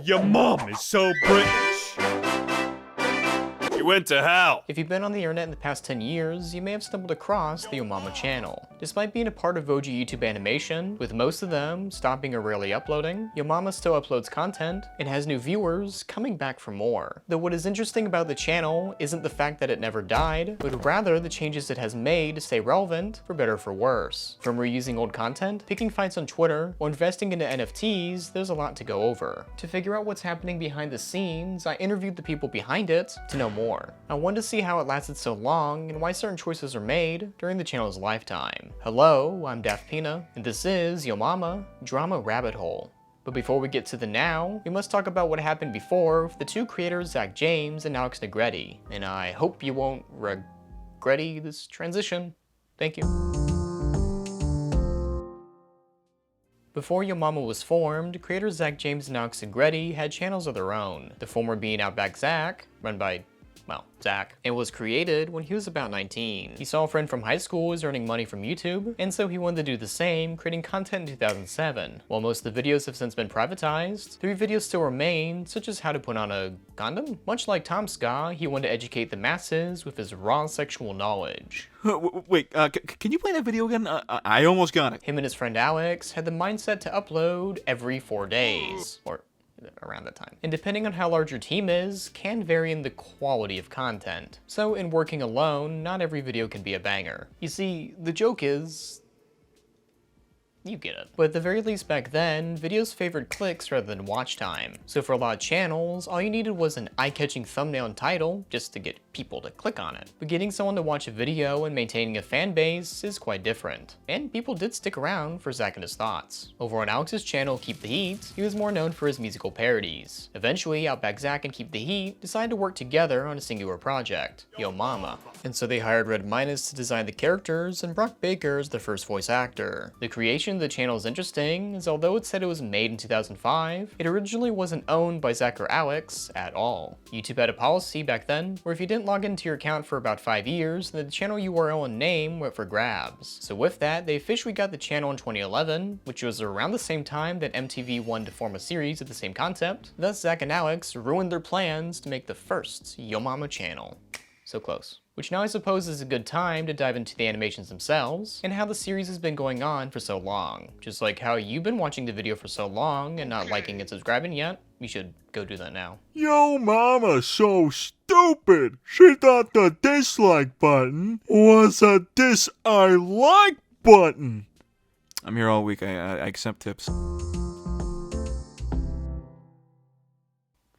Your mom is so British. You went to hell. If you've been on the internet in the past 10 years, you may have stumbled across the Yomama channel. Despite being a part of OG YouTube animation, with most of them stopping or rarely uploading, Yomama still uploads content and has new viewers coming back for more. Though what is interesting about the channel isn't the fact that it never died, but rather the changes it has made to stay relevant, for better or for worse. From reusing old content, picking fights on Twitter, or investing into NFTs, there's a lot to go over. To figure out what's happening behind the scenes, I interviewed the people behind it to know more. I wanted to see how it lasted so long and why certain choices are made during the channel's lifetime. Hello, I'm Daft Pina, and this is Yomama Drama Rabbit Hole. But before we get to the now, we must talk about what happened before with the two creators Zach James and Alex Negretti, and I hope you won't regretty this transition. Thank you. Before Yomama was formed, creators Zach James and Alex Negretti had channels of their own, the former being Outback Zach, run by Zach, and was created when he was about 19. He saw a friend from high school was earning money from YouTube, and so he wanted to do the same, creating content in 2007. While most of the videos have since been privatized, 3 videos still remain, such as how to put on a condom. Much like Tom Ska, he wanted to educate the masses with his raw sexual knowledge. Wait, can you play that video again? I almost got it. Him and his friend Alex had the mindset to upload every 4 days, or around that time. And depending on how large your team is, can vary in the quality of content. So in working alone, not every video can be a banger. You see, the joke is, you get it. But at the very least back then, videos favored clicks rather than watch time. So for a lot of channels, all you needed was an eye-catching thumbnail and title just to get people to click on it. But getting someone to watch a video and maintaining a fan base is quite different. And people did stick around for Zach and his thoughts. Over on Alex's channel, Keep the Heat, he was more known for his musical parodies. Eventually, Outback Zach and Keep the Heat decided to work together on a singular project, Yomama. And so they hired Red Minus to design the characters and Brock Baker as the first voice actor. The creation of the channel is interesting, as although it said it was made in 2005, it originally wasn't owned by Zach or Alex at all. YouTube had a policy back then where if you didn't log into your account for about 5 years, then the channel URL and name went for grabs. So with that, they officially got the channel in 2011, which was around the same time that MTV wanted to form a series of the same concept. Thus, Zach and Alex ruined their plans to make the first Yomama channel. So close. Which now I suppose is a good time to dive into the animations themselves, and how the series has been going on for so long. Just like how you've been watching the video for so long and not liking and subscribing yet, you should go do that now. Yo mama's so stupid. She thought the dislike button was a dis-I-like button. I'm here all week. I accept tips.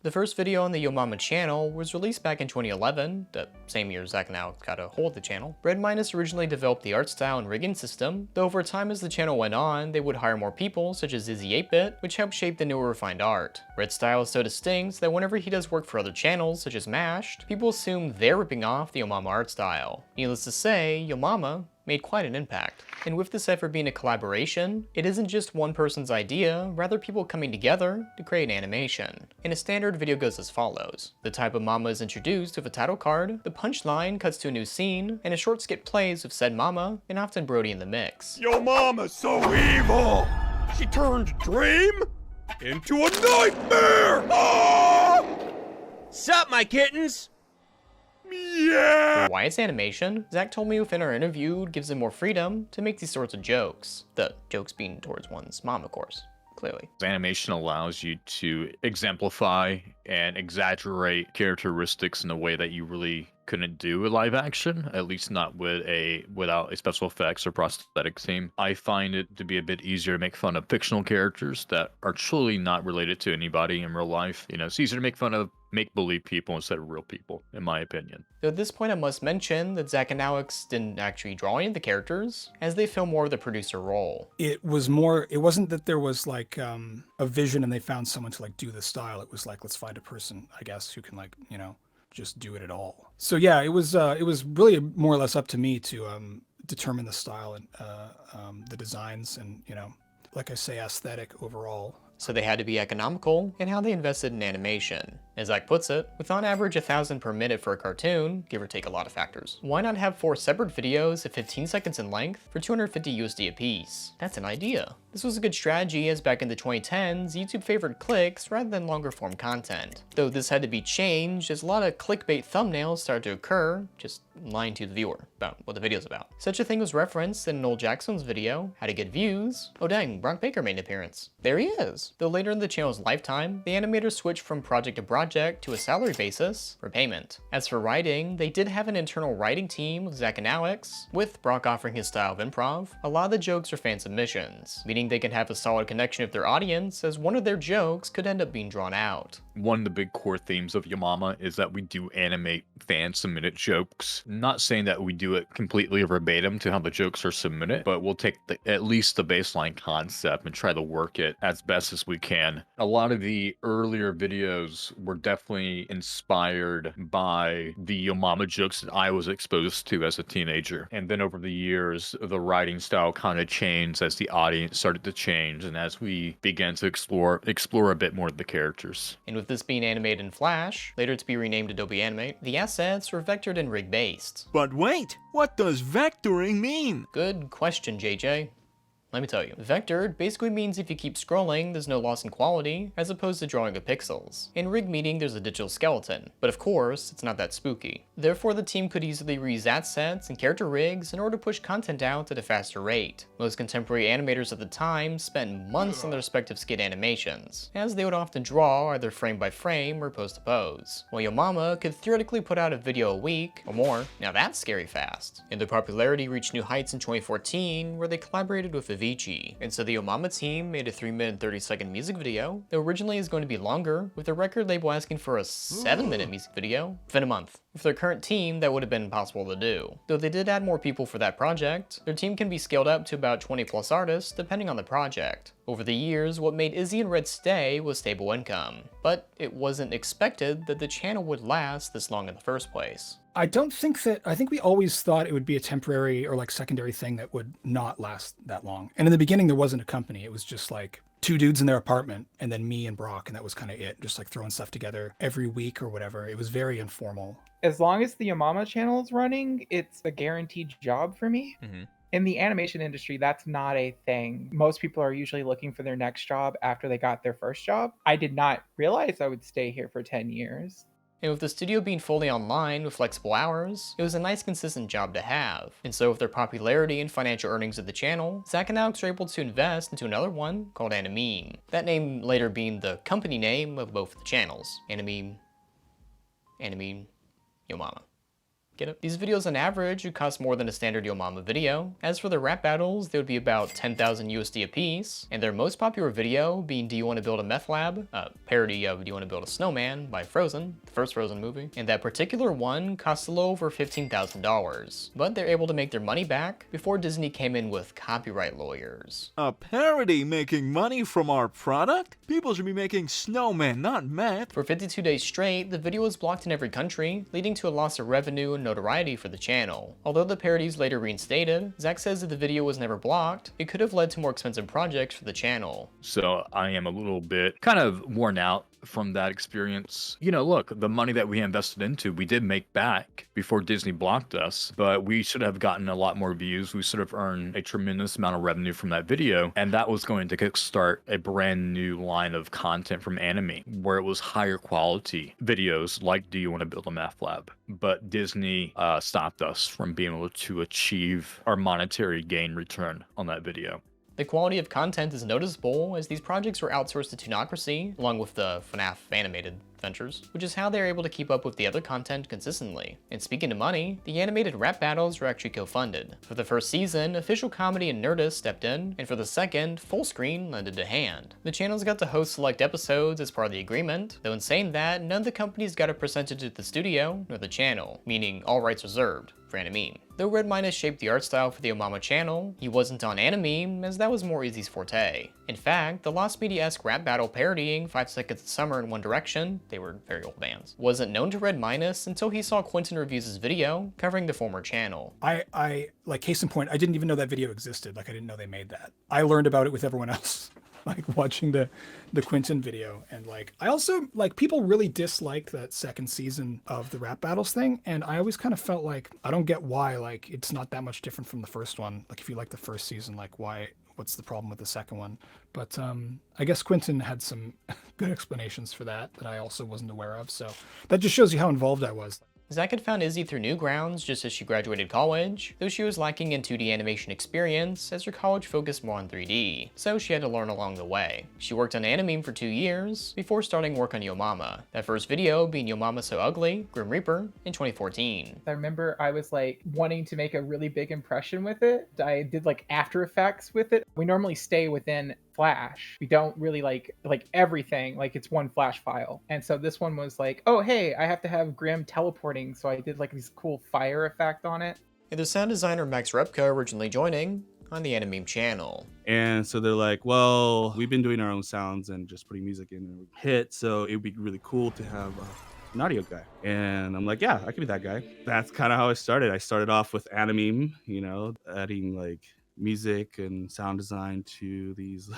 The first video on the Yomama channel was released back in 2011, the same year Zach and Alex got a hold of the channel. Red Minus originally developed the art style and rigging system, though over time as the channel went on, they would hire more people such as Izzy 8-Bit, which helped shape the newer refined art. Red's style is so distinct that whenever he does work for other channels such as Mashed, people assume they're ripping off the Yomama art style. Needless to say, Yomama made quite an impact. And with this effort being a collaboration, it isn't just one person's idea, rather people coming together to create an animation. And a standard video goes as follows. The type of mama is introduced with a title card, the punchline cuts to a new scene, and a short skit plays with said mama, and often Brody in the mix. Yo mama's so evil. She turned a dream into a nightmare. Ah! Sup, my kittens? Yeah. Why it's animation, Zach told me within our interview it gives him more freedom to make these sorts of jokes. The jokes being towards one's mom, of course. Clearly. Animation allows you to exemplify and exaggerate characteristics in a way that you really couldn't do with live action, at least not without a special effects or prosthetic team. I find it to be a bit easier to make fun of fictional characters that are truly not related to anybody in real life. You know, it's easier to make fun of make-believe people instead of real people, in my opinion. Though at this point I must mention that Zach and Alex didn't actually draw any of the characters, as they film more of the producer role. It wasn't that there was like a vision and they found someone to like do the style. It was like, let's find a person, I guess, who can like, you know, just do it at all. So yeah, it was really more or less up to me to determine the style and the designs and, you know, like I say, aesthetic overall. So they had to be economical in how they invested in animation. As Zach puts it, with on average 1,000 per minute for a cartoon, give or take a lot of factors, why not have 4 separate videos at 15 seconds in length for 250 USD apiece? That's an idea. This was a good strategy as back in the 2010s, YouTube favored clicks rather than longer form content. Though this had to be changed as a lot of clickbait thumbnails started to occur, just lying to the viewer about what the video's about. Such a thing was referenced in Noel Jackson's video, How to Get Views. Oh dang, Brock Baker made an appearance. There he is. Though later in the channel's lifetime, the animators switched from project to project to a salary basis for payment. As for writing, they did have an internal writing team with Zach and Alex, with Brock offering his style of improv. A lot of the jokes are fan submissions, meaning they can have a solid connection with their audience as one of their jokes could end up being drawn out. One of the big core themes of Yomama is that we do animate fan submitted jokes. Not saying that we do it completely verbatim to how the jokes are submitted, but we'll take at least the baseline concept and try to work it as best as we can. A lot of the earlier videos were definitely inspired by the Yomama jokes that I was exposed to as a teenager. And then over the years, the writing style kind of changed as the audience started to change and as we began to explore a bit more of the characters. And with this being animated in Flash, later to be renamed Adobe Animate, the assets were vectored and rig-based. But wait, what does vectoring mean? Good question, JJ. Let me tell you. Vectored basically means if you keep scrolling, there's no loss in quality, as opposed to drawing of pixels. In rig meaning there's a digital skeleton, but of course, it's not that spooky. Therefore, the team could easily reuse assets and character rigs in order to push content out at a faster rate. Most contemporary animators of the time spent months on their respective skit animations, as they would often draw either frame by frame or pose to pose. While Yomama could theoretically put out a video a week, or more. Now that's scary fast. And their popularity reached new heights in 2014, where they collaborated with Avicii. And so the Yomama team made a 3-minute 30-second music video that originally is going to be longer, with the record label asking for a 7-minute music video within a month. With their current team, that would have been impossible to do. Though they did add more people for that project, their team can be scaled up to about 20 plus artists depending on the project. Over the years, what made Izzy and Red stay was stable income. But it wasn't expected that the channel would last this long in the first place. I think we always thought it would be a temporary or like secondary thing that would not last that long. And in the beginning, there wasn't a company. It was just like 2 dudes in their apartment and then me and Brock, and that was kind of it. Just like throwing stuff together every week or whatever. It was very informal. As long as the Yomama channel is running, it's a guaranteed job for me. Mm-hmm. In the animation industry, that's not a thing. Most people are usually looking for their next job after they got their first job. I did not realize I would stay here for 10 years. And with the studio being fully online with flexible hours, it was a nice consistent job to have. And so with their popularity and financial earnings of the channel, Zach and Alex were able to invest into another one called Animeme. That name later being the company name of both the channels. Animeme, Yomama. Get it? These videos on average would cost more than a standard Yomama video. As for the rap battles, they would be about 10,000 USD a piece, and their most popular video being Do You Want to Build a Meth Lab? Parody of Do You Want to Build a Snowman by Frozen, the first Frozen movie. And that particular one cost a little over $15,000. But they're able to make their money back before Disney came in with copyright lawyers. A parody making money from our product? People should be making snowmen, not meth. For 52 days straight, the video was blocked in every country, leading to a loss of revenue and notoriety for the channel. Although the parodies later reinstated, Zach says if the video was never blocked, it could have led to more expensive projects for the channel. So I am a little bit kind of worn out from that experience. You know, look, the money that we invested into, we did make back before Disney blocked us, but we should have gotten a lot more views. We should have earned a tremendous amount of revenue from that video. And that was going to kickstart a brand new line of content from Anime, where it was higher quality videos like Do You Want to Build a Math Lab? But Disney stopped us from being able to achieve our monetary gain return on that video. The quality of content is noticeable as these projects were outsourced to Toonocracy, along with the FNAF animated ventures, which is how they're able to keep up with the other content consistently. And speaking of money, the animated rap battles were actually co-funded. For the first season, Official Comedy and Nerdist stepped in, and for the second, Full Screen lended a hand. The channels got to host select episodes as part of the agreement, though in saying that, none of the companies got a percentage of the studio nor the channel, meaning all rights reserved for Animeme. Though Red Minus shaped the art style for the Yomama channel, he wasn't on Animeme, as that was more Izzy's forte. In fact, the Lost Media-esque rap battle parodying 5 Seconds of Summer in One Direction, they were very old bands, wasn't known to Red Minus until he saw Quentin Reviews' video covering the former channel. I like, case in point, I didn't even know that video existed. Like, I didn't know they made that. I learned about it with everyone else. like watching the Quentin video. And like, I also like people really disliked that second season of the rap battles thing. And I always kind of felt like, I don't get why, like, it's not that much different from the first one. Like, if you like the first season, like, what's the problem with the second one? But I guess Quentin had some good explanations for that I also wasn't aware of. So that just shows you how involved I was. Zach had found Izzy through Newgrounds just as she graduated college, though she was lacking in 2D animation experience as her college focused more on 3D, so she had to learn along the way. She worked on Animeme for 2 years before starting work on Yomama, that first video being Yomama So Ugly, Grim Reaper, in 2014. I remember I was like wanting to make a really big impression with it. I did like After Effects with it. We normally stay within Flash. We don't really like everything, like it's one Flash file. And so this one was like, oh hey, I have to have Grim teleporting, so I did like this cool fire effect on it. And the sound designer Max Repka originally joining on the Animeme channel. And so they're like, well, we've been doing our own sounds and just putting music in and hit, so it would be really cool to have an audio guy. And I'm like, yeah, I could be that guy. That's kind of how I started. I started off with Animeme, you know, adding like music and sound design to these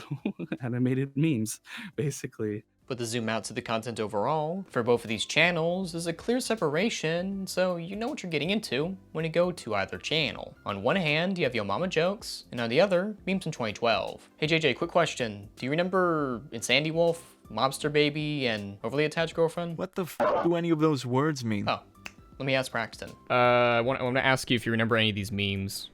animated memes, basically. But to zoom out to the content overall, for both of these channels, there's a clear separation, so you know what you're getting into when you go to either channel. On one hand, you have Yomama jokes, and on the other, memes from 2012. Hey JJ, quick question. Do you remember Insandy Wolf, Mobster Baby, and Overly Attached Girlfriend? What the f do any of those words mean? Oh, let me ask Braxton. I want to ask you if you remember any of these memes.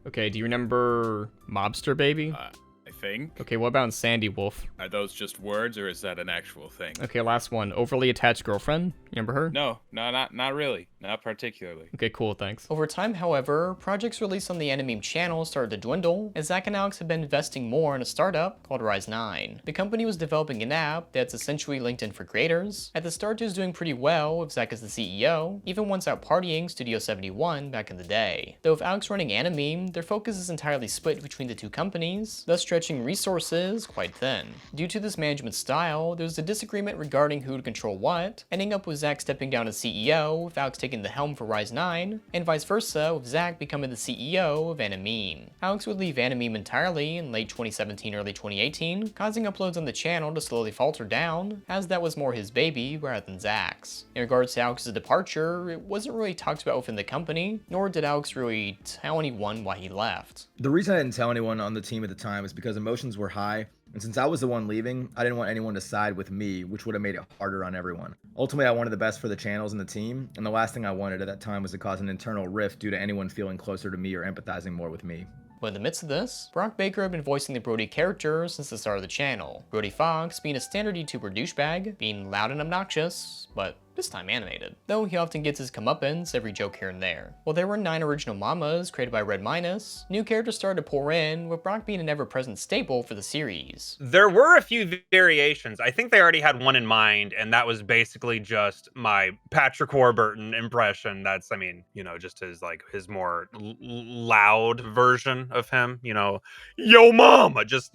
Okay, do you remember Mobster Baby? I think. Okay, what about Sandy Wolf? Are those just words, or is that an actual thing? Okay, last one. Overly Attached Girlfriend. You remember her? No, not really. Not particularly. Okay, cool, thanks. Over time, however, projects released on the Animeme channel started to dwindle, as Zach and Alex had been investing more in a startup called Rise 9. The company was developing an app that's essentially LinkedIn for creators. At the start, it was doing pretty well with Zach as the CEO, even once out partying Studio 71 back in the day. Though with Alex running Animeme, their focus is entirely split between the two companies, thus stretching resources quite thin. Due to this management style, there was a disagreement regarding who would control what, ending up with Zach stepping down as CEO, with Alex taking the helm for Rise 9, and vice versa, with Zach becoming the CEO of Animeme. Alex would leave Animeme entirely in late 2017, early 2018, causing uploads on the channel to slowly falter down, as that was more his baby rather than Zach's. In regards to Alex's departure, it wasn't really talked about within the company, nor did Alex really tell anyone why he left. The reason I didn't tell anyone on the team at the time is because emotions were high, and since I was the one leaving, I didn't want anyone to side with me, which would have made it harder on everyone. Ultimately, I wanted the best for the channels and the team, and the last thing I wanted at that time was to cause an internal rift due to anyone feeling closer to me or empathizing more with me. But in the midst of this, Brock Baker had been voicing the Brody character since the start of the channel. Brody Fox being a standard YouTuber douchebag, being loud and obnoxious, but this time animated. Though he often gets his comeuppance every joke here and there. While there were 9 original mamas created by Red Minus, new characters started to pour in, with Brock being an ever-present staple for the series. There were a few variations. I think they already had one in mind, and that was basically just my Patrick Warburton impression. That's, I mean, you know, just his more loud version of him, you know, yo mama, just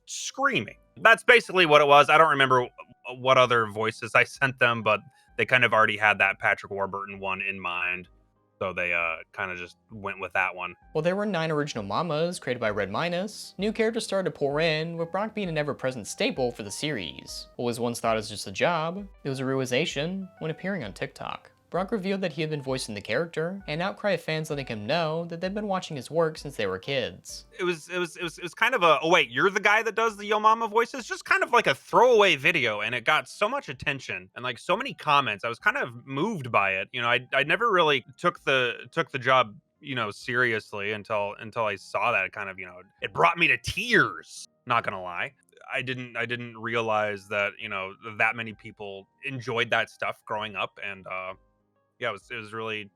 screaming. That's basically what it was. I don't remember what other voices I sent them, but they kind of already had that Patrick Warburton one in mind. So they kind of just went with that one. While there were 9 original mamas created by Red Minus, new characters started to pour in, with Brock being an ever-present staple for the series. What was once thought as just a job, it was a realization when appearing on TikTok. Brock revealed that he had been voicing the character, and an outcry of fans letting him know that they'd been watching his work since they were kids. It was kind of a, oh wait, you're the guy that does the Yo Mama voices? Just kind of like a throwaway video, and it got so much attention and like so many comments. I was kind of moved by it. You know, I never really took the job, you know, seriously until I saw that. Kind of, you know, it brought me to tears, not gonna lie. I didn't realize that, you know, that many people enjoyed that stuff growing up, and yeah, it was really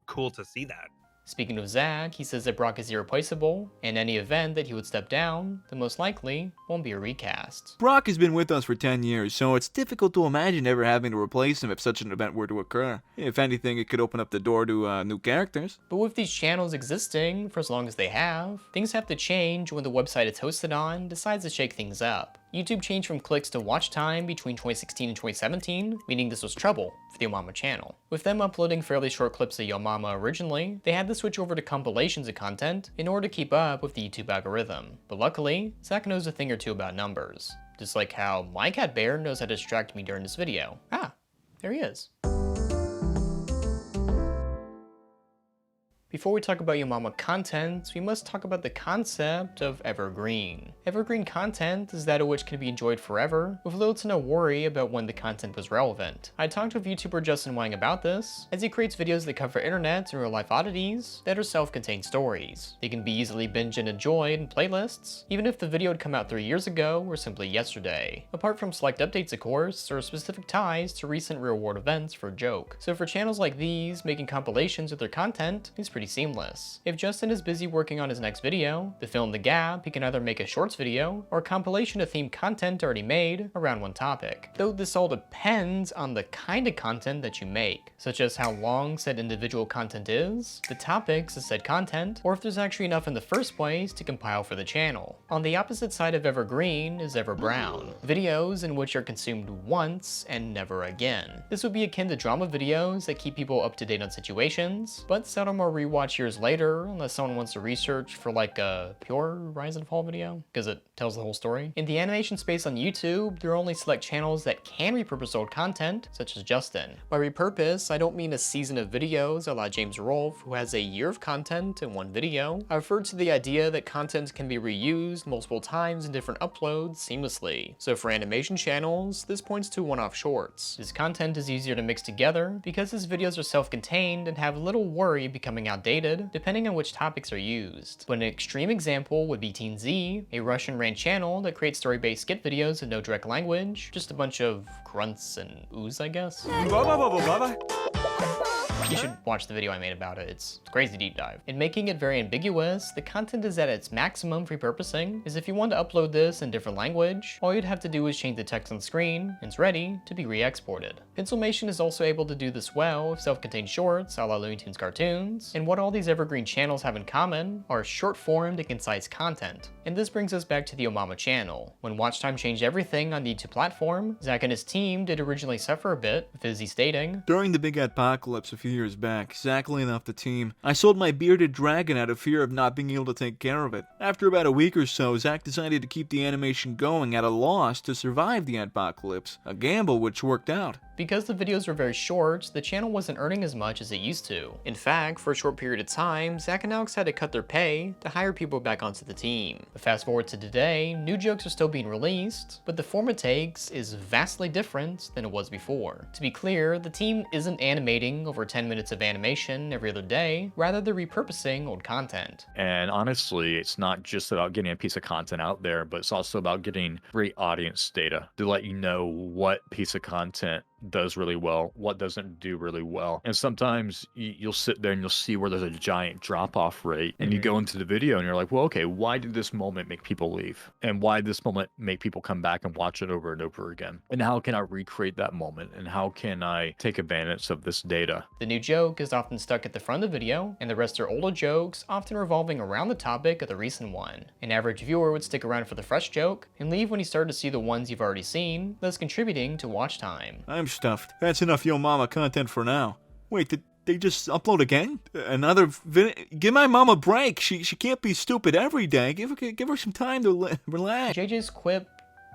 cool to see that. Speaking of Zach, he says that Brock is irreplaceable, and any event that he would step down, then most likely won't be a recast. Brock has been with us for 10 years, so it's difficult to imagine ever having to replace him if such an event were to occur. If anything, it could open up the door to new characters. But with these channels existing for as long as they have, things have to change when the website it's hosted on decides to shake things up. YouTube changed from clicks to watch time between 2016 and 2017, meaning this was trouble for the Yomama channel. With them uploading fairly short clips of Yomama originally, they had to switch over to compilations of content in order to keep up with the YouTube algorithm. But luckily, Zach knows a thing or two about numbers. Just like how my cat Bear knows how to distract me during this video. Ah, there he is. Before we talk about Yomama content, we must talk about the concept of evergreen. Evergreen content is that of which can be enjoyed forever, with little to no worry about when the content was relevant. I talked with YouTuber Justin Wang about this, as he creates videos that cover internet and real-life oddities that are self-contained stories. They can be easily binged and enjoyed in playlists, even if the video had come out 3 years ago or simply yesterday. Apart from select updates, of course, or specific ties to recent real-world events for a joke. So for channels like these, making compilations of their content is pretty seamless. If Justin is busy working on his next video, to fill in the gap, he can either make a shorts video or a compilation of themed content already made around one topic. Though this all depends on the kind of content that you make, such as how long said individual content is, the topics of said content, or if there's actually enough in the first place to compile for the channel. On the opposite side of Evergreen is Everbrown, videos in which are consumed once and never again. This would be akin to drama videos that keep people up to date on situations, but seldom are rewatched years later unless someone wants to research for like a pure Rise and Fall video, because it tells the whole story. In the animation space on YouTube, there are only select channels that can repurpose old content, such as Justin. By repurpose, I don't mean a season of videos a la James Rolfe, who has a year of content in one video. I refer to the idea that content can be reused multiple times in different uploads seamlessly. So for animation channels, this points to one-off shorts. This content is easier to mix together because his videos are self-contained and have little worry becoming outdated, depending on which topics are used. But an extreme example would be Teen Z, a Russian-ran channel that creates story-based skit videos with no direct language, just a bunch of grunts and oohs, I guess. You should watch the video I made about it, it's a crazy deep dive. In making it very ambiguous, the content is at its maximum for repurposing, is if you want to upload this in different language, all you'd have to do is change the text on the screen, and it's ready to be re-exported. Pencilmation is also able to do this well with self-contained shorts a la Looney Tunes cartoons, and what all these Evergreen channels have in common are short-formed and concise content. And this brings us back to the Yomama channel. When watch time changed everything on the YouTube platform, Zach and his team did originally suffer a bit, with Izzy stating, During the big apocalypse a few years back, Zach laying off the team, I sold my bearded dragon out of fear of not being able to take care of it. After about a week or so, Zach decided to keep the animation going at a loss to survive the apocalypse, a gamble which worked out. Because the videos were very short, the channel wasn't earning as much as it used to. In fact, for a short period of time, Zach and Alex had to cut their pay to hire people back onto the team. But fast forward to today, new jokes are still being released, but the form it takes is vastly different than it was before. To be clear, the team isn't animating over 10 minutes of animation every other day, rather they're repurposing old content. And honestly, it's not just about getting a piece of content out there, but it's also about getting great audience data to let you know what piece of content does really well, what doesn't do really well. And sometimes you'll sit there and you'll see where there's a giant drop-off rate, and you go into the video and you're like, well, okay, why did this moment make people leave? And why did this moment make people come back and watch it over and over again? And how can I recreate that moment? And how can I take advantage of this data? The new joke is often stuck at the front of the video, and the rest are older jokes, often revolving around the topic of the recent one. An average viewer would stick around for the fresh joke, and leave when you start to see the ones you've already seen, thus contributing to watch time. I'm stuffed. That's enough Yomama content for now. Wait, did they just upload again? Another video? Give my mom a break. She can't be stupid every day. Give her some time to relax. JJ's quip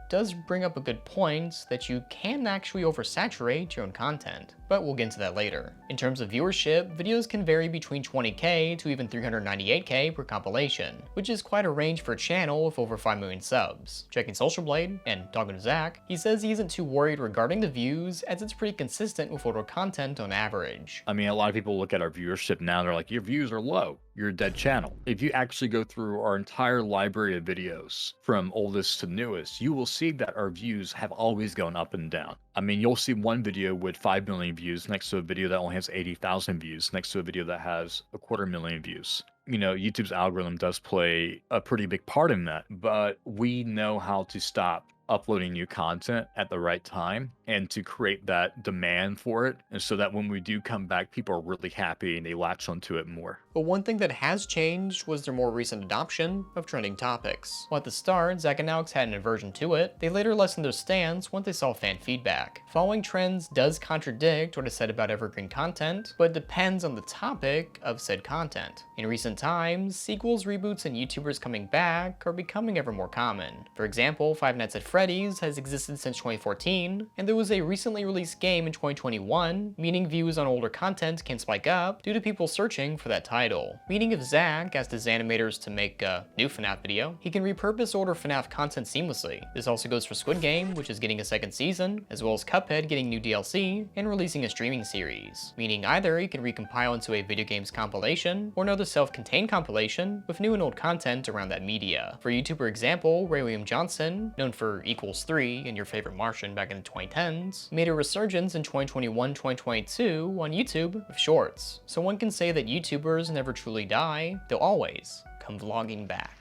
does bring up a good point that you can actually oversaturate your own content, but we'll get into that later. In terms of viewership, videos can vary between 20k to even 398k per compilation, which is quite a range for a channel with over 5 million subs. Checking Social Blade, and talking to Zach, he says he isn't too worried regarding the views as it's pretty consistent with older content on average. I mean, a lot of people look at our viewership now, they're like, your views are low. You're a dead channel. If you actually go through our entire library of videos from oldest to newest, you will see that our views have always gone up and down. I mean, you'll see one video with 5 million views next to a video that only has 80,000 views, next to a video that has 250,000 views. You know, YouTube's algorithm does play a pretty big part in that, but we know how to stop uploading new content at the right time and to create that demand for it. And so that when we do come back, people are really happy and they latch onto it more. But one thing that has changed was their more recent adoption of trending topics. While at the start, Zach and Alex had an aversion to it, they later lessened their stance once they saw fan feedback. Following trends does contradict what is said about evergreen content, but it depends on the topic of said content. In recent times, sequels, reboots, and YouTubers coming back are becoming ever more common. For example, Five Nights at Freddy's has existed since 2014, and there was a recently released game in 2021, meaning views on older content can spike up due to people searching for that title. Meaning if Zach asked his animators to make a new FNAF video, he can repurpose older FNAF content seamlessly. This also goes for Squid Game, which is getting a second season, as well as Cuphead getting new DLC, and releasing a streaming series. Meaning either he can recompile into a video games compilation, or another self-contained compilation with new and old content around that media. For YouTuber example, Ray William Johnson, known for Equals 3 and Your Favorite Martian back in the 2010s, made a resurgence in 2021-2022 on YouTube with shorts. So one can say that YouTubers never truly die, they'll always come vlogging back.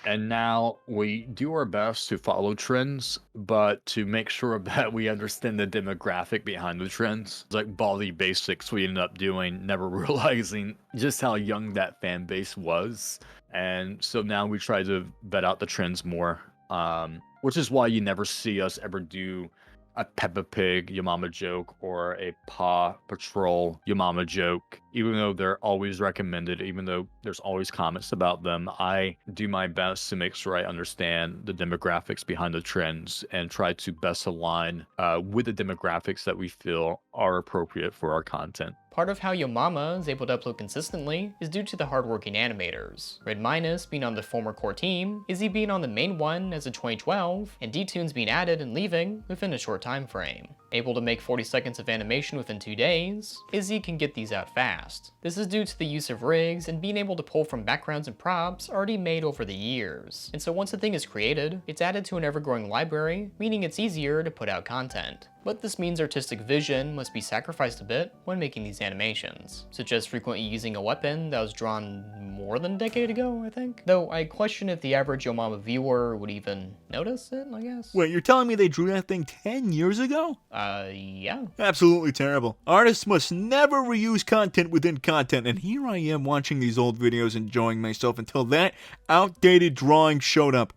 And now we do our best to follow trends, but to make sure that we understand the demographic behind the trends. It's like Baldy Basics we ended up doing, never realizing just how young that fan base was. And so now we try to vet out the trends more, which is why you never see us ever do a Peppa Pig Yomama joke or a Paw Patrol Yomama joke, even though they're always recommended, even though there's always comments about them. I do my best to make sure I understand the demographics behind the trends and try to best align with the demographics that we feel are appropriate for our content. Part of how Yomama is able to upload consistently is due to the hardworking animators. Red Minus being on the former core team, Izzy being on the main one as of 2012, and D-Tunes being added and leaving within a short time frame. Able to make 40 seconds of animation within 2 days, Izzy can get these out fast. This is due to the use of rigs and being able to pull from backgrounds and props already made over the years. And so once a thing is created, it's added to an ever-growing library, meaning it's easier to put out content. But this means artistic vision must be sacrificed a bit when making these animations, such as frequently using a weapon that was drawn more than a decade ago, I think. Though I question if the average Yomama viewer would even notice it, I guess. Wait, you're telling me they drew that thing 10 years ago? Yeah. Absolutely terrible. Artists must never reuse content within content, and here I am watching these old videos enjoying myself until that outdated drawing showed up.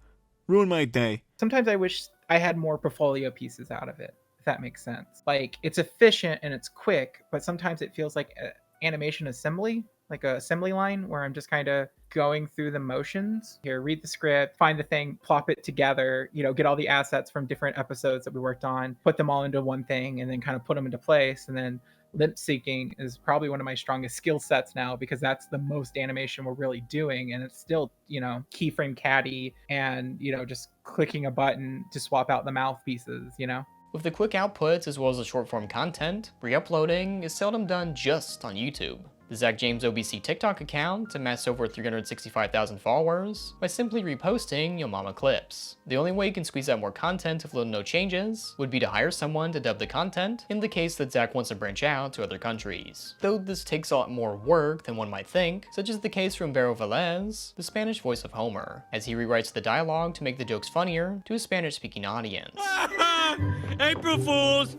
Ruined my day. Sometimes I wish I had more portfolio pieces out of it, if that makes sense. Like, it's efficient and it's quick, but sometimes it feels like animation assembly, like a assembly line where I'm just kind of going through the motions. Here, read the script, find the thing, plop it together, get all the assets from different episodes that we worked on, put them all into one thing, and then kind of put them into place. And then lip syncing is probably one of my strongest skill sets now, because that's the most animation we're really doing. And it's still, keyframe caddy and, just clicking a button to swap out the mouthpieces, With the quick outputs as well as the short form content, re-uploading is seldom done just on YouTube. The Zach James OBC TikTok account amassed over 365,000 followers by simply reposting Yomama clips. The only way you can squeeze out more content with little no changes would be to hire someone to dub the content in the case that Zach wants to branch out to other countries. Though this takes a lot more work than one might think, such as the case for Umbero Velez, the Spanish voice of Homer, as he rewrites the dialogue to make the jokes funnier to a Spanish-speaking audience. April Fools!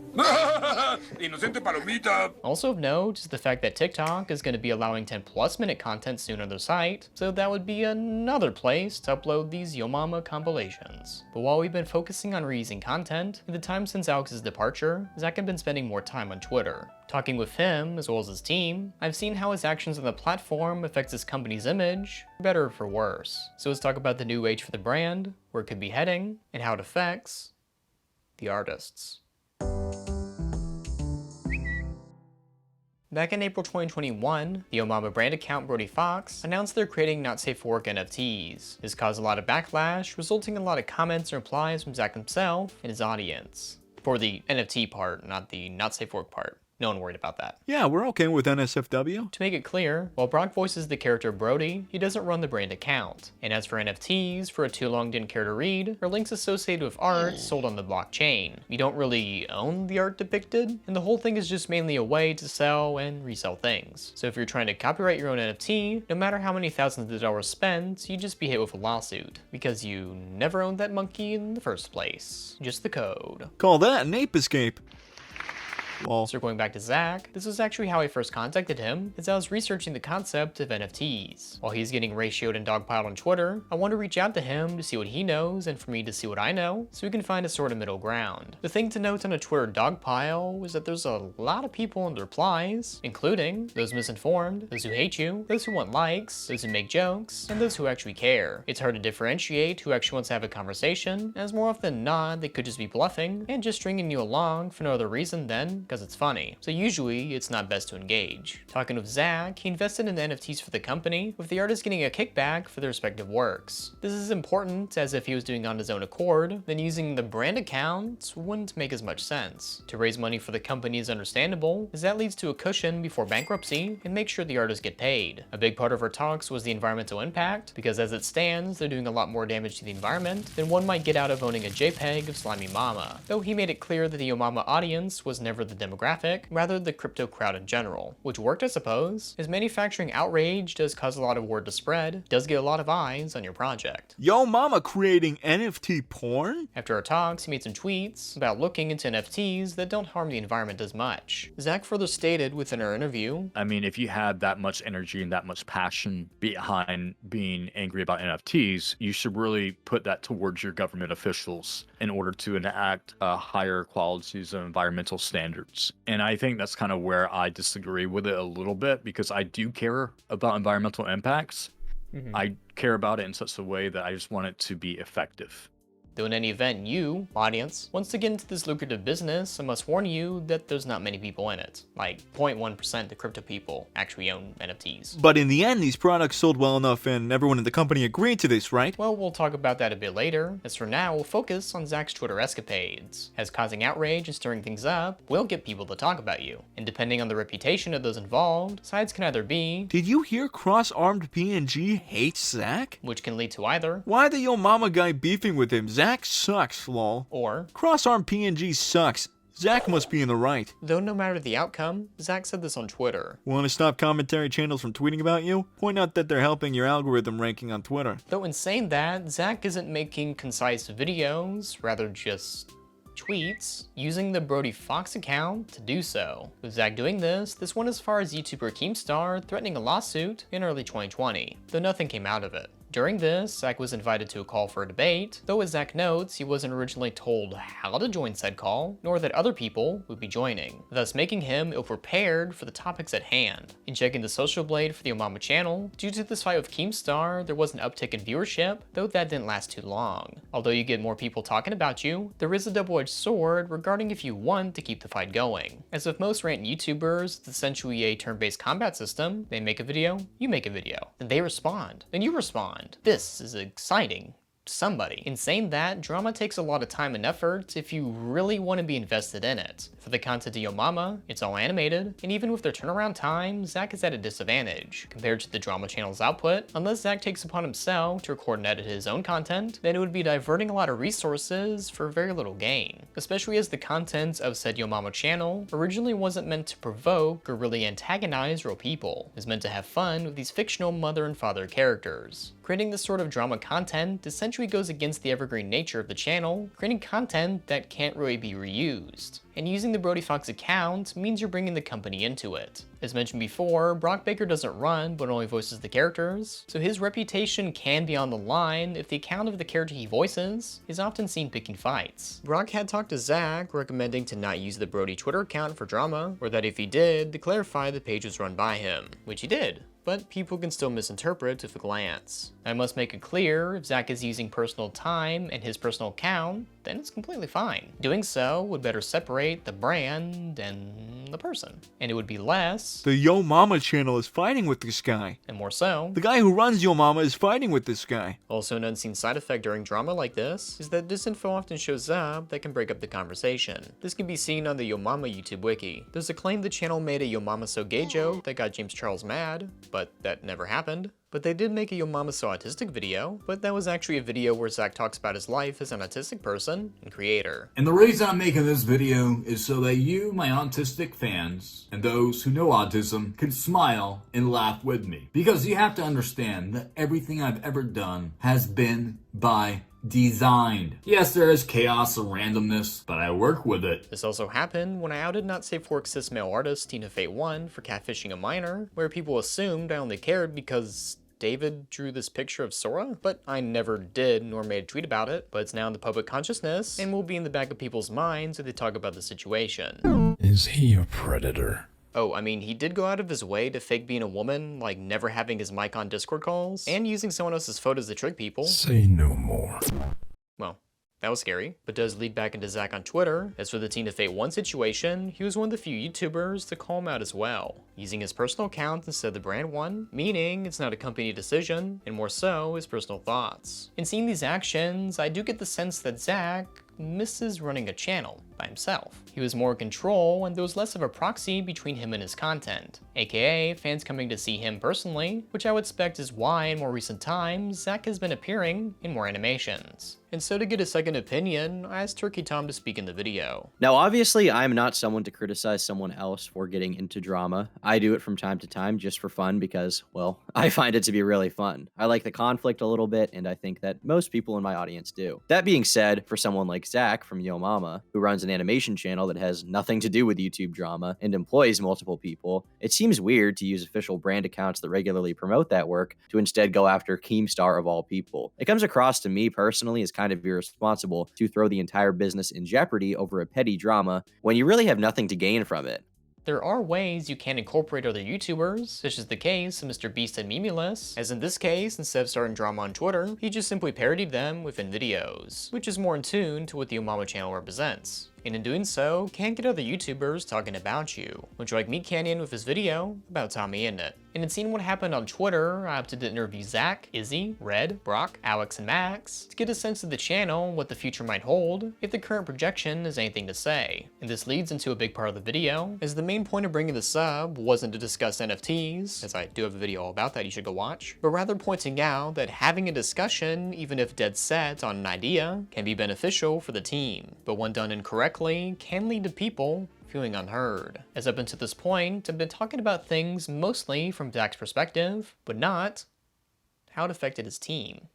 Inocente palomita! Also of note is the fact that TikTok is going to be allowing 10+ minute content soon on their site, so that would be another place to upload these Yomama compilations. But while we've been focusing on reusing content, in the time since Alex's departure, Zach had been spending more time on Twitter. Talking with him, as well as his team, I've seen how his actions on the platform affects his company's image, for better or for worse. So let's talk about the new age for the brand, where it could be heading, and how it affects the artists. Back in April 2021, the Yomama brand account Brody Fox announced they're creating not safe for work NFTs. This caused a lot of backlash, resulting in a lot of comments and replies from Zach himself and his audience. For the NFT part, not the not safe work part. No one worried about that. Yeah, we're okay with NSFW. To make it clear, while Brock voices the character Brody, he doesn't run the brand account. And as for NFTs, for a too long didn't care to read, are links associated with art sold on the blockchain. You don't really own the art depicted, and the whole thing is just mainly a way to sell and resell things. So if you're trying to copyright your own NFT, no matter how many thousands of dollars spent, you'd just be hit with a lawsuit, because you never owned that monkey in the first place. Just the code. Call that an ape escape. Lol. So going back to Zach, this was actually how I first contacted him, as I was researching the concept of NFTs. While he's getting ratioed and dogpiled on Twitter, I want to reach out to him to see what he knows and for me to see what I know, so we can find a sort of middle ground. The thing to note on a Twitter dogpile is that there's a lot of people in the replies, including those misinformed, those who hate you, those who want likes, those who make jokes, and those who actually care. It's hard to differentiate who actually wants to have a conversation, as more often than not, they could just be bluffing and just stringing you along for no other reason than because it's funny. So usually, it's not best to engage. Talking with Zach, he invested in the NFTs for the company, with the artist getting a kickback for their respective works. This is important, as if he was doing it on his own accord, then using the brand account wouldn't make as much sense. To raise money for the company is understandable, as that leads to a cushion before bankruptcy, and make sure the artists get paid. A big part of our talks was the environmental impact, because as it stands, they're doing a lot more damage to the environment than one might get out of owning a JPEG of Slimy Mama. Though he made it clear that the Yomama audience was never the demographic, rather the crypto crowd in general. Which worked, I suppose, as manufacturing outrage does cause a lot of word to spread, does get a lot of eyes on your project. Yo mama creating NFT porn? After our talks, he made some tweets about looking into NFTs that don't harm the environment as much. Zach further stated within our interview, I mean, if you have that much energy and that much passion behind being angry about NFTs, you should really put that towards your government officials in order to enact higher qualities of environmental standards. And I think that's kind of where I disagree with it a little bit, because I do care about environmental impacts. I care about it in such a way that I just want it to be effective. Though in any event, you, audience, wants to get into this lucrative business, I must warn you that there's not many people in it. Like 0.1% of crypto people actually own NFTs. But in the end, these products sold well enough and everyone in the company agreed to this, right? Well, we'll talk about that a bit later. As for now, we'll focus on Zach's Twitter escapades. As causing outrage and stirring things up will get people to talk about you. And depending on the reputation of those involved, sides can either be, did you hear cross-armed PNG hates Zach? Which can lead to either, why the Yo Mama guy beefing with him? Zach sucks, lol. Or cross-armed PNG sucks. Zach must be in the right. Though no matter the outcome, Zach said this on Twitter. Want to stop commentary channels from tweeting about you? Point out that they're helping your algorithm ranking on Twitter. Though in saying that, Zach isn't making concise videos, rather just tweets, using the Brody Fox account to do so. With Zach doing this went as far as YouTuber Keemstar threatening a lawsuit in early 2020, though nothing came out of it. During this, Zach was invited to a call for a debate, though as Zach notes, he wasn't originally told how to join said call, nor that other people would be joining, thus making him ill-prepared for the topics at hand. In checking the social blade for the Yomama channel, due to this fight with Keemstar, there was an uptick in viewership, though that didn't last too long. Although you get more people talking about you, there is a double-edged sword regarding if you want to keep the fight going. As with most rant YouTubers, it's essentially a turn-based combat system. They make a video, you make a video. Then they respond, then you respond. This is exciting. Somebody. In saying that, drama takes a lot of time and effort if you really want to be invested in it. For the content of Yomama, it's all animated, and even with their turnaround time, Zach is at a disadvantage compared to the drama channel's output. Unless Zach takes upon himself to record and edit his own content, then it would be diverting a lot of resources for very little gain. Especially as the content of said Yomama channel originally wasn't meant to provoke or really antagonize real people. It was meant to have fun with these fictional mother and father characters. Creating this sort of drama content essentially goes against the evergreen nature of the channel, creating content that can't really be reused. And using the Brody Fox account means you're bringing the company into it. As mentioned before, Brock Baker doesn't run, but only voices the characters, so his reputation can be on the line if the account of the character he voices is often seen picking fights. Brock had talked to Zach, recommending to not use the Brody Twitter account for drama, or that if he did, to clarify the page was run by him, which he did. but people can still misinterpret with a glance. I must make it clear, if Zach is using personal time and his personal account, then it's completely fine. Doing so would better separate the brand and the person. And it would be less... The Yo Mama channel is fighting with this guy. And more so... The guy who runs Yo Mama is fighting with this guy. Also, an unseen side effect during drama like this is that disinfo often shows up that can break up the conversation. This can be seen on the Yo Mama YouTube wiki. There's a claim the channel made a Yo Mama So Gay joke that got James Charles mad, but that never happened. But they did make a Yo Mama So Autistic video, but that was actually a video where Zach talks about his life as an autistic person and creator. And the reason I'm making this video is so that you, my autistic fans, and those who know autism, can smile and laugh with me. Because you have to understand that everything I've ever done has been by design. Yes, there is chaos and randomness, but I work with it. This also happened when I outed not safe for work cis male artist Tina Fate 1 for catfishing a minor, where people assumed I only cared because David drew this picture of Sora, but I never did nor made a tweet about it, but it's now in the public consciousness and will be in the back of people's minds if they talk about the situation. Is he a predator? Oh, I mean, he did go out of his way to fake being a woman, like never having his mic on Discord calls, and using someone else's photos to trick people. Say no more. Well, that was scary, but does lead back into Zach on Twitter. As for the Tina Fate 1 situation, he was one of the few YouTubers to call him out as well, using his personal account instead of the brand one, meaning it's not a company decision, and more so, his personal thoughts. In seeing these actions, I do get the sense that Zach misses running a channel by himself. He was more in control, and there was less of a proxy between him and his content, aka fans coming to see him personally, which I would expect is why in more recent times, Zach has been appearing in more animations. And so to get a second opinion, I asked Turkey Tom to speak in the video. Now obviously I'm not someone to criticize someone else for getting into drama. I do it from time to time just for fun because, well, I find it to be really fun. I like the conflict a little bit, and I think that most people in my audience do. That being said, for someone like Zach from Yo Mama, who runs an animation channel that has nothing to do with YouTube drama and employs multiple people, it seems weird to use official brand accounts that regularly promote that work to instead go after Keemstar of all people. It comes across to me personally as kind of irresponsible to throw the entire business in jeopardy over a petty drama when you really have nothing to gain from it. There are ways you can incorporate other YouTubers, such as the case of Mr. Beast and Memulus, as in this case, instead of starting drama on Twitter, he just simply parodied them within videos, which is more in tune to what the Yomama channel represents. And in doing so, can get other YouTubers talking about you, which like Meat Canyon with his video about Tommy Innit. And in seeing what happened on Twitter, I opted to interview Zach, Izzy, Red, Brock, Alex, and Max to get a sense of the channel and what the future might hold, if the current projection is anything to say. And this leads into a big part of the video, as the main point of bringing this up wasn't to discuss NFTs, as I do have a video all about that you should go watch, but rather pointing out that having a discussion, even if dead set on an idea, can be beneficial for the team, but when done incorrectly, can lead to people feeling unheard. As up until this point, I've been talking about things mostly from Zach's perspective, but not how it affected his team.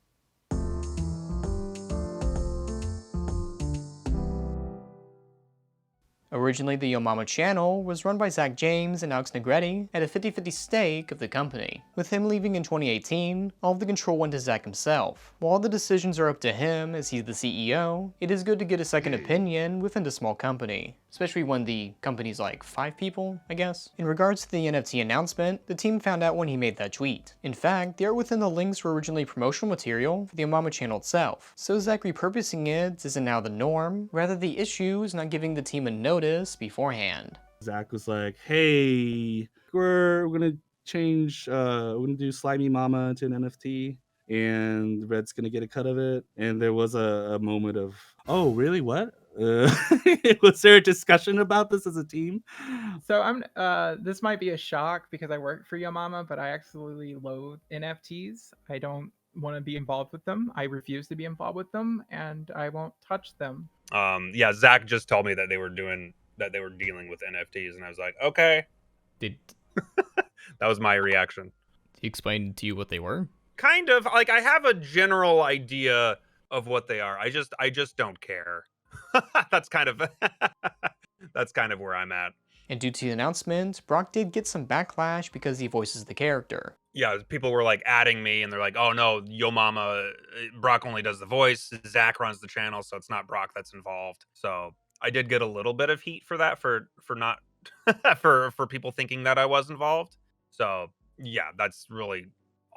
Originally, the Yo Mama channel was run by Zach James and Alex Negretti at a 50-50 stake of the company. With him leaving in 2018, all of the control went to Zach himself. While all the decisions are up to him as he's the CEO, it is good to get a second opinion within a small company, especially when the company's like 5 people, I guess. In regards to the NFT announcement, the team found out when he made that tweet. In fact, the art within the links were originally promotional material for the Yo Mama channel itself, so Zach repurposing it isn't now the norm, rather the issue is not giving the team a notice beforehand. Zach was like, hey, we're gonna change, we're gonna do Slimy Mama into an NFT, and Red's gonna get a cut of it. And there was a moment of, oh, really? What? Was there a discussion about this as a team? So I'm this might be a shock because I work for Yo Mama, but I absolutely loathe NFTs. I don't want to be involved with them. I refuse to be involved with them, and I won't touch them. Yeah, Zach just told me that they were dealing with NFTs, and I was like, okay. Did That was my reaction. he explain to you what they were? Kind of. Like, I have a general idea of what they are. I just don't care. That's kind of where I'm at. And due to the announcement, Brock did get some backlash because he voices the character. Yeah, people were like adding me, and they're like, "Oh no, Yo Mama, Brock only does the voice. Zach runs the channel, so it's not Brock that's involved." So I did get a little bit of heat for that, for not for people thinking that I was involved. So yeah, that's really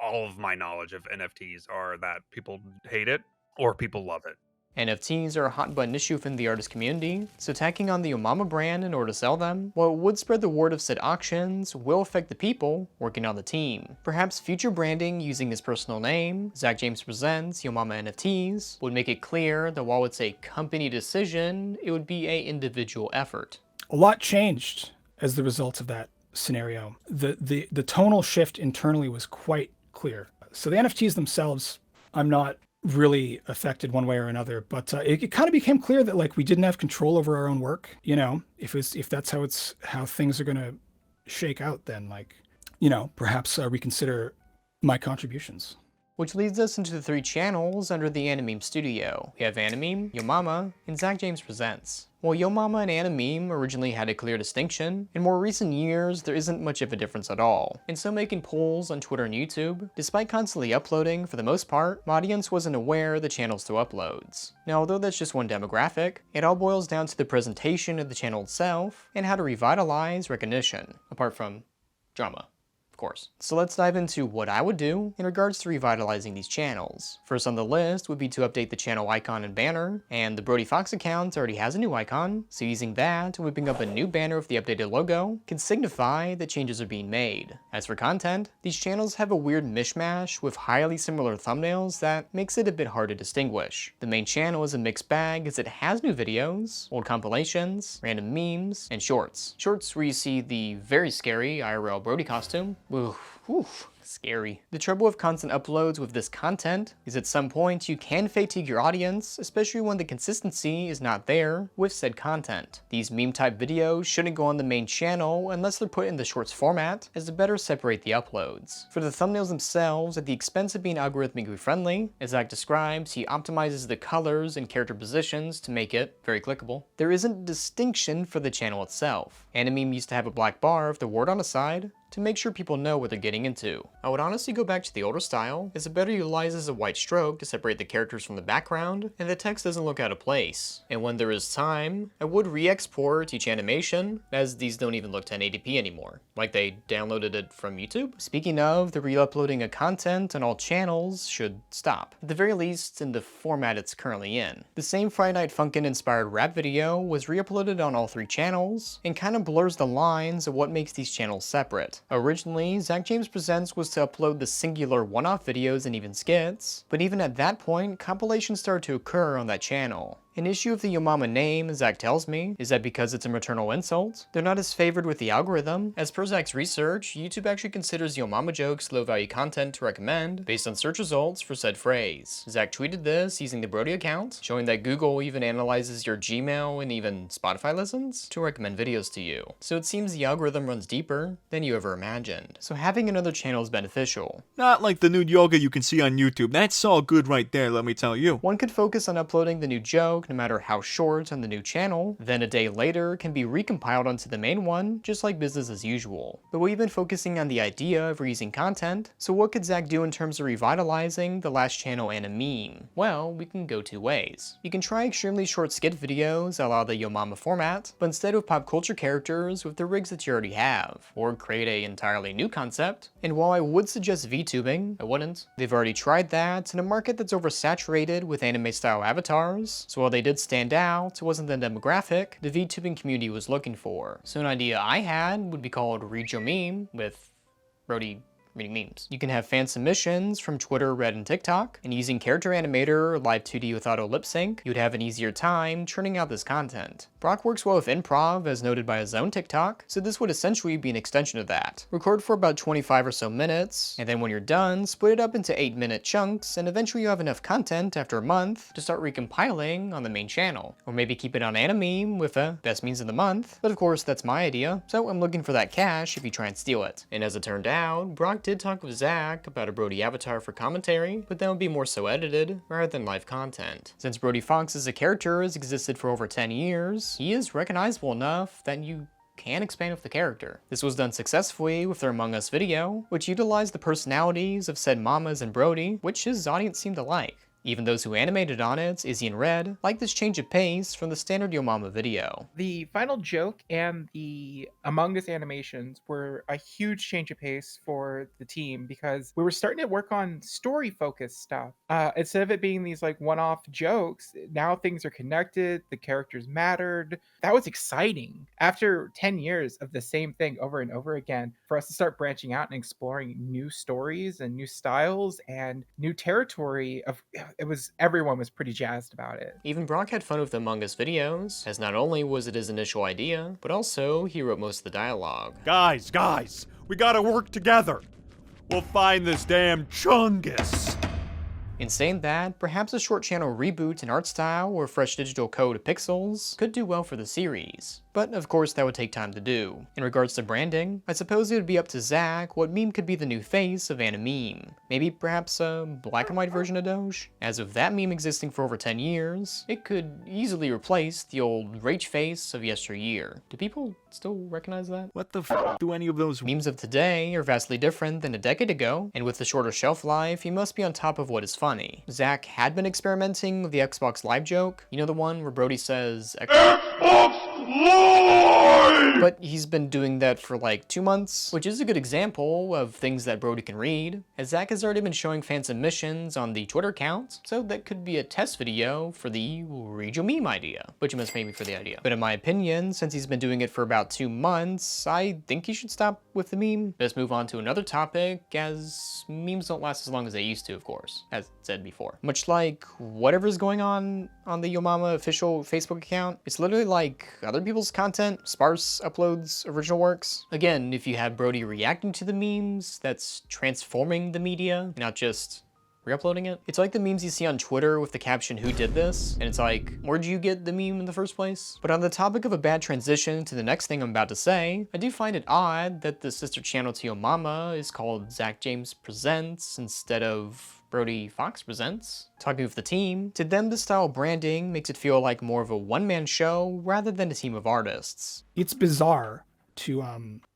all of my knowledge of NFTs are that people hate it or people love it. NFTs are a hot button issue within the artist community, so tacking on the Yomama brand in order to sell them, while it would spread the word of said auctions, will affect the people working on the team. Perhaps future branding using his personal name, Zach James Presents Yomama NFTs, would make it clear that while it's a company decision, it would be an individual effort. A lot changed as the result of that scenario. The tonal shift internally was quite clear. So the NFTs themselves, I'm not really affected one way or another, but it kind of became clear that like we didn't have control over our own work. You know, if that's how things are going to shake out, then like, you know, perhaps reconsider my contributions. Which leads us into the 3 channels under the Animeme studio. We have Animeme, Yomama, and Zach James Presents. While Yomama and Animeme originally had a clear distinction, in more recent years there isn't much of a difference at all. And so making polls on Twitter and YouTube, despite constantly uploading for the most part, my audience wasn't aware of the channels to uploads. Now although that's just one demographic, it all boils down to the presentation of the channel itself and how to revitalize recognition, apart from drama. Course. So let's dive into what I would do in regards to revitalizing these channels. First on the list would be to update the channel icon and banner, and the Brody Fox account already has a new icon, so using that and whipping up a new banner with the updated logo can signify that changes are being made. As for content, these channels have a weird mishmash with highly similar thumbnails that makes it a bit hard to distinguish. The main channel is a mixed bag as it has new videos, old compilations, random memes, and shorts. Shorts where you see the very scary IRL Brody costume. Oof, scary. The trouble with constant uploads with this content is at some point you can fatigue your audience, especially when the consistency is not there with said content. These meme type videos shouldn't go on the main channel unless they're put in the shorts format, as to better separate the uploads. For the thumbnails themselves, at the expense of being algorithmically friendly, as Zach describes, he optimizes the colors and character positions to make it very clickable. There isn't a distinction for the channel itself. Animeme used to have a black bar with the word on the side, to make sure people know what they're getting into. I would honestly go back to the older style, as it better utilizes a white stroke to separate the characters from the background, and the text doesn't look out of place. And when there is time, I would re-export each animation, as these don't even look 1080p anymore, like they downloaded it from YouTube. Speaking of, the re-uploading of content on all channels should stop, at the very least in the format it's currently in. The same Friday Night Funkin' inspired rap video was re-uploaded on all 3 channels, and kind of blurs the lines of what makes these channels separate. Originally, Zach James Presents was to upload the singular one-off videos and even skits, but even at that point, compilations started to occur on that channel. An issue with the Yomama name, Zach tells me, is that because it's a maternal insult, they're not as favored with the algorithm. As per Zach's research, YouTube actually considers Yomama jokes low-value content to recommend based on search results for said phrase. Zach tweeted this using the Brody account, showing that Google even analyzes your Gmail and even Spotify listens to recommend videos to you. So it seems the algorithm runs deeper than you ever imagined. So having another channel is beneficial. Not like the nude yoga you can see on YouTube. That's all good right there, let me tell you. One could focus on uploading the new joke no matter how short on the new channel, then a day later can be recompiled onto the main one, just like business as usual. But we've been focusing on the idea of reusing content, so what could Zach do in terms of revitalizing the last channel and a meme? Well, we can go 2 ways. You can try extremely short skit videos a la the Yomama format, but instead of pop culture characters with the rigs that you already have, or create a entirely new concept. And while I would suggest VTubing, I wouldn't. They've already tried that in a market that's oversaturated with anime style avatars, so while they did stand out, it wasn't the demographic the VTubing community was looking for. So an idea I had would be called Read Your Meme, with Brody reading memes. You can have fan submissions from Twitter, Reddit, and TikTok, and using Character Animator or Live 2D with auto lip sync, you'd have an easier time churning out this content. Brock works well with improv, as noted by his own TikTok, so this would essentially be an extension of that. Record for about 25 or so minutes, and then when you're done, split it up into 8-minute chunks, and eventually you have enough content after a month to start recompiling on the main channel. Or maybe keep it on Animeme with a best memes of the month, but of course that's my idea, so I'm looking for that cash if you try and steal it. And as it turned out, Brock did talk with Zach about a Brody avatar for commentary, but that would be more so edited rather than live content. Since Brody Fox as a character has existed for over 10 years, he is recognizable enough that you can expand with the character. This was done successfully with their Among Us video, which utilized the personalities of said mamas and Brody, which his audience seemed to like. Even those who animated on it, Izzy and Red, like this change of pace from the standard Yomama video. The final joke and the Among Us animations were a huge change of pace for the team because we were starting to work on story-focused stuff. Instead of it being these like one-off jokes, now things are connected, the characters mattered. That was exciting. After 10 years of the same thing over and over again, for us to start branching out and exploring new stories and new styles and new territory of everyone was pretty jazzed about it. Even Brock had fun with the Among Us videos, as not only was it his initial idea, but also he wrote most of the dialogue. Guys, we gotta work together. We'll find this damn Chungus. In saying that, perhaps a short channel reboot in art style or fresh digital code pixels could do well for the series. But of course that would take time to do. In regards to branding, I suppose it would be up to Zach what meme could be the new face of Animeme. Maybe perhaps a black and white version of Doge? As of that meme existing for over 10 years, it could easily replace the old rage face of yesteryear. Do people still recognize that? What the f do any of those memes of today are vastly different than a decade ago, and with the shorter shelf life, he must be on top of what is funny. Zach had been experimenting with the Xbox Live joke, you know, the one where Brody says Xbox Live! But he's been doing that for like 2 months, which is a good example of things that Brody can read, as Zach has already been showing fan submissions on the Twitter account, so that could be a test video for the read your meme idea, but you must pay me for the idea. But in my opinion, since he's been doing it for about 2 months, I think he should stop with the meme. Let's move on to another topic, as memes don't last as long as they used to, of course, as said before. Much like whatever's going on the Yomama official Facebook account, it's literally like other people's content, sparse uploads original works. Again, if you have Brody reacting to the memes, that's transforming the media, not just re-uploading it. It's like the memes you see on Twitter with the caption, "Who did this?" And it's like, where'd you get the meme in the first place? But on the topic of a bad transition to the next thing I'm about to say, I do find it odd that the sister channel to Yomama is called Zach James Presents instead of Brody Fox Presents. Talking with the team, to them this style of branding makes it feel like more of a one-man show rather than a team of artists. It's bizarre to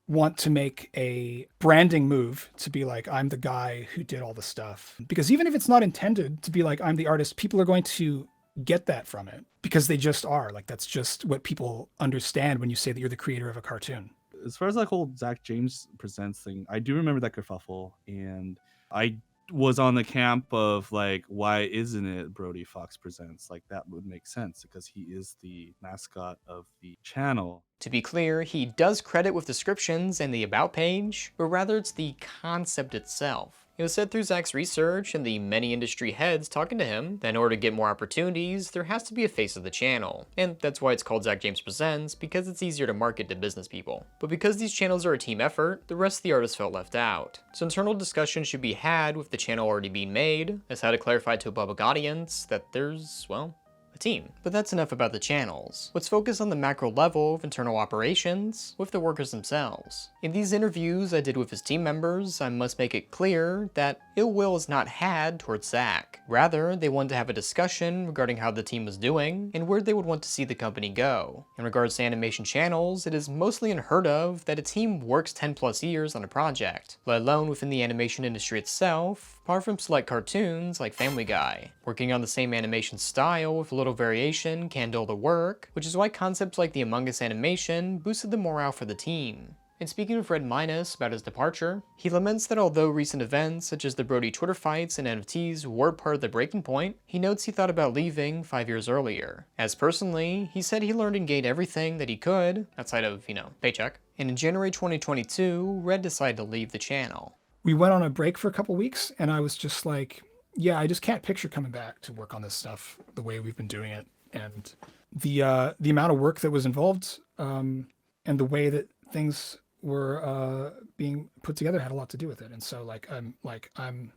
want to make a branding move to be like, I'm the guy who did all the stuff. Because even if it's not intended to be like, I'm the artist, people are going to get that from it because they just are. Like, that's just what people understand when you say that you're the creator of a cartoon. As far as that whole Zach James Presents thing, I do remember that kerfuffle, and I was on the camp of like, why isn't it Brody Fox Presents? Like, that would make sense because he is the mascot of the channel. To be clear, he does credit with descriptions and the about page, but rather it's the concept itself. It was said through Zach's research and the many industry heads talking to him that in order to get more opportunities, there has to be a face of the channel. And that's why it's called Zach James Presents, because it's easier to market to business people. But because these channels are a team effort, the rest of the artists felt left out. So internal discussion should be had with the channel already being made, as how to clarify to a public audience that there's, well, a team. But that's enough about the channels. Let's focus on the macro level of internal operations with the workers themselves. In these interviews I did with his team members, I must make it clear that ill will is not had towards Zach. Rather, they wanted to have a discussion regarding how the team was doing and where they would want to see the company go. In regards to animation channels, it is mostly unheard of that a team works 10+ years on a project, let alone within the animation industry itself, apart from select cartoons like Family Guy. Working on the same animation style with a little variation can dull the work, which is why concepts like the Among Us animation boosted the morale for the team. And speaking with Red Minus about his departure, he laments that although recent events such as the Brody Twitter fights and NFTs were part of the breaking point, he notes he thought about leaving 5 years earlier. As personally, he said he learned and gained everything that he could, outside of, paycheck. And in January 2022, Red decided to leave the channel. We went on a break for a couple weeks, and I was just like, yeah, I just can't picture coming back to work on this stuff the way we've been doing it. And the amount of work that was involved and the way that things were being put together had a lot to do with it. And so I'm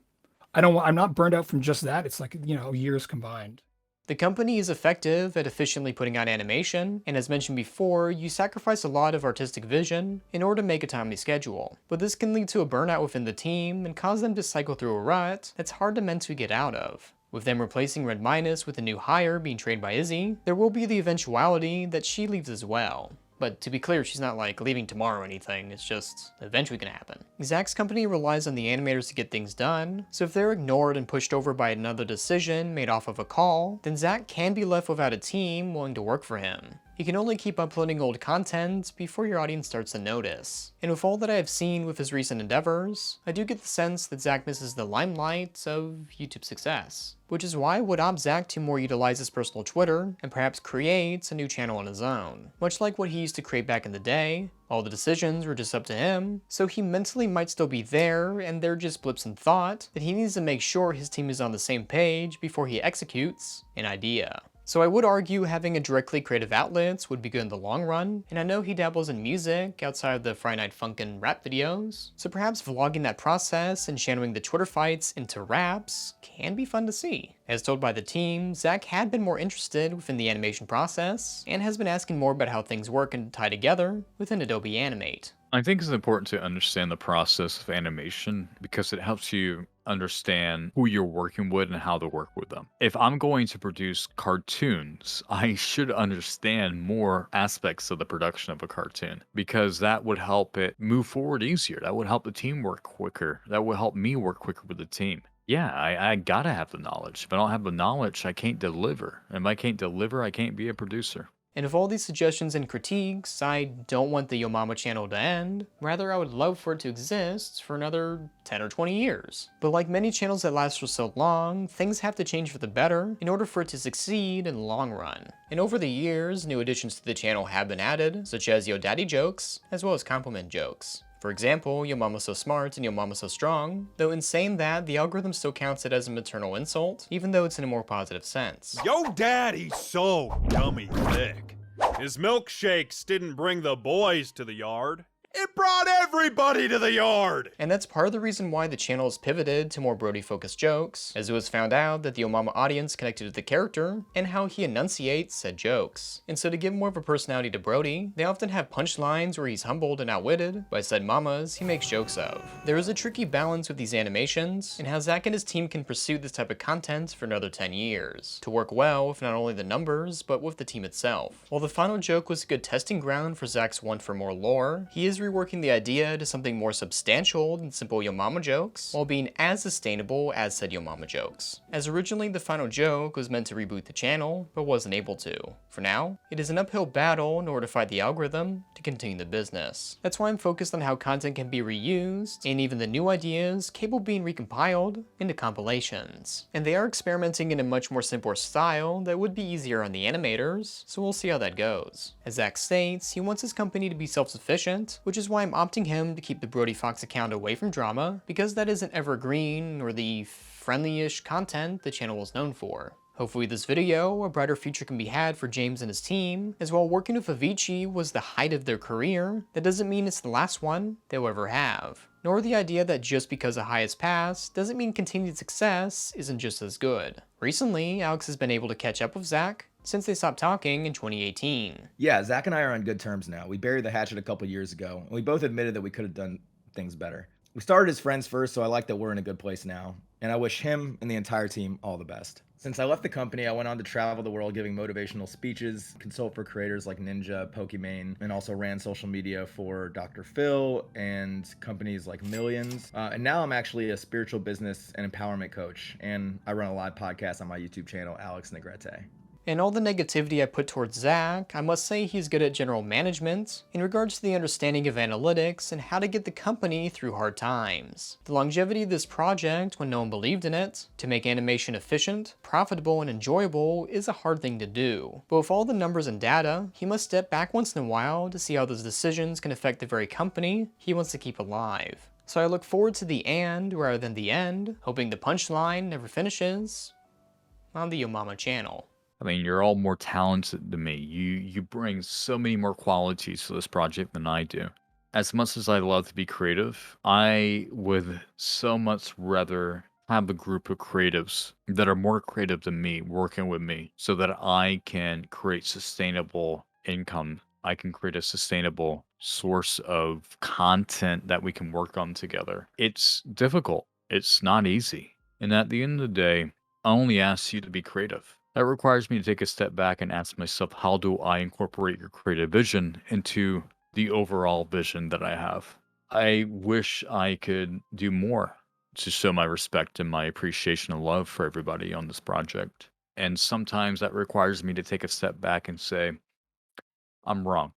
not burned out from just that. It's like, years combined. The company is effective at efficiently putting out animation, and as mentioned before, you sacrifice a lot of artistic vision in order to make a timely schedule. But this can lead to a burnout within the team and cause them to cycle through a rut that's hard to mentally get out of. With them replacing Red Minus with a new hire being trained by Izzy, there will be the eventuality that she leaves as well. But to be clear, she's not like leaving tomorrow or anything, it's just eventually gonna happen. Zach's company relies on the animators to get things done, so if they're ignored and pushed over by another decision made off of a call, then Zach can be left without a team willing to work for him. You can only keep uploading old content before your audience starts to notice. And with all that I have seen with his recent endeavors, I do get the sense that Zach misses the limelight of YouTube success. Which is why I would opt Zach to more utilize his personal Twitter, and perhaps create a new channel on his own. Much like what he used to create back in the day, all the decisions were just up to him, so he mentally might still be there, and they're just blips in thought, that he needs to make sure his team is on the same page before he executes an idea. So I would argue having a directly creative outlets would be good in the long run, and I know he dabbles in music outside of the Friday Night Funkin' rap videos, so perhaps vlogging that process and channeling the Twitter fights into raps can be fun to see. As told by the team, Zach had been more interested within the animation process, and has been asking more about how things work and tie together within Adobe Animate. I think it's important to understand the process of animation because it helps you understand who you're working with and how to work with them. If I'm going to produce cartoons, I should understand more aspects of the production of a cartoon because that would help it move forward easier. That would help the team work quicker. That would help me work quicker with the team. Yeah, I gotta have the knowledge. If I don't have the knowledge, I can't deliver. And if I can't deliver, I can't be a producer. And of all these suggestions and critiques, I don't want the Yomama channel to end. Rather, I would love for it to exist for another 10 or 20 years. But like many channels that last for so long, things have to change for the better in order for it to succeed in the long run. And over the years, new additions to the channel have been added, such as Yo Daddy jokes, as well as compliment jokes. For example, Yo Mama So Smart and Yo Mama So Strong, though in saying that, the algorithm still counts it as a maternal insult, even though it's in a more positive sense. Yo Daddy's so yummy thick. His milkshakes didn't bring the boys to the yard. It brought everybody to the yard! And that's part of the reason why the channel has pivoted to more Brody-focused jokes, as it was found out that the Yomama audience connected to the character and how he enunciates said jokes. And so to give more of a personality to Brody, they often have punchlines where he's humbled and outwitted by said mamas he makes jokes of. There is a tricky balance with these animations, and how Zach and his team can pursue this type of content for another 10 years, to work well with not only the numbers, but with the team itself. While the final joke was a good testing ground for Zach's want for more lore, he is reworking the idea to something more substantial than simple Yo Mama jokes, while being as sustainable as said Yo Mama jokes. As originally the final joke was meant to reboot the channel, but wasn't able to. For now, it is an uphill battle in order to fight the algorithm to continue the business. That's why I'm focused on how content can be reused, and even the new ideas capable of being recompiled into compilations. And they are experimenting in a much more simpler style that would be easier on the animators, so we'll see how that goes. As Zach states, he wants his company to be self-sufficient, which is why I'm opting him to keep the Brody Fox account away from drama, because that isn't evergreen or the friendly-ish content the channel is known for. Hopefully this video, a brighter future can be had for James and his team, as while working with Avicii was the height of their career, that doesn't mean it's the last one they'll ever have. Nor the idea that just because a high has passed doesn't mean continued success isn't just as good. Recently, Alex has been able to catch up with Zach since they stopped talking in 2018. Yeah, Zach and I are on good terms now. We buried the hatchet a couple years ago, and we both admitted that we could have done things better. We started as friends first, so I like that we're in a good place now, and I wish him and the entire team all the best. Since I left the company, I went on to travel the world giving motivational speeches, consult for creators like Ninja, Pokimane, and also ran social media for Dr. Phil and companies like Millions. And now I'm actually a spiritual business and empowerment coach, and I run a live podcast on my YouTube channel, Alex Negrete. And all the negativity I put towards Zach, I must say he's good at general management in regards to the understanding of analytics and how to get the company through hard times. The longevity of this project when no one believed in it, to make animation efficient, profitable, and enjoyable is a hard thing to do. But with all the numbers and data, he must step back once in a while to see how those decisions can affect the very company he wants to keep alive. So I look forward to the and rather than the end, hoping the punchline never finishes on the Yomama channel. I mean, you're all more talented than me. You bring so many more qualities to this project than I do. As much as I love to be creative, I would so much rather have a group of creatives that are more creative than me working with me so that I can create sustainable income. I can create a sustainable source of content that we can work on together. It's difficult. It's not easy. And at the end of the day, I only ask you to be creative. That requires me to take a step back and ask myself, how do I incorporate your creative vision into the overall vision that I have? I wish I could do more to show my respect and my appreciation and love for everybody on this project. And sometimes that requires me to take a step back and say, I'm wrong.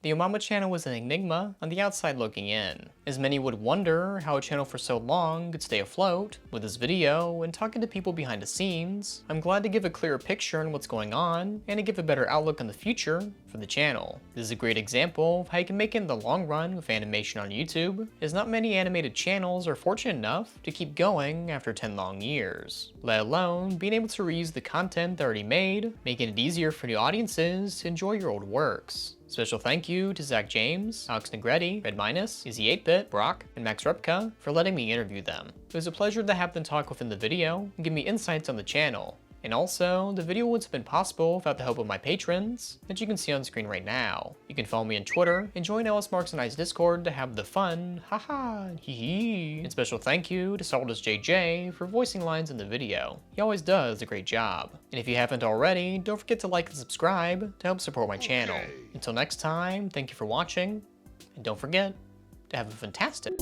The Yomama channel was an enigma on the outside looking in, as many would wonder how a channel for so long could stay afloat. With this video and talking to people behind the scenes, I'm glad to give a clearer picture on what's going on and to give a better outlook on the future for the channel. This is a great example of how you can make it in the long run with animation on YouTube, as not many animated channels are fortunate enough to keep going after 10 long years, let alone being able to reuse the content they're already made, making it easier for new audiences to enjoy your old works. Special thank you to Zach James, Alex Negretti, Red Minus, Izzy 8-Bit, Brock, and Max Repka for letting me interview them. It was a pleasure to have them talk within the video and give me insights on the channel. And also, the video wouldn't have been possible without the help of my patrons that you can see on screen right now. You can follow me on Twitter and join LS Marks and I's Discord to have the fun, haha, hee hee. And special thank you to Sawdust JJ for voicing lines in the video. He always does a great job. And if you haven't already, don't forget to like and subscribe to help support my channel. Until next time, thank you for watching, and don't forget to have a fantastic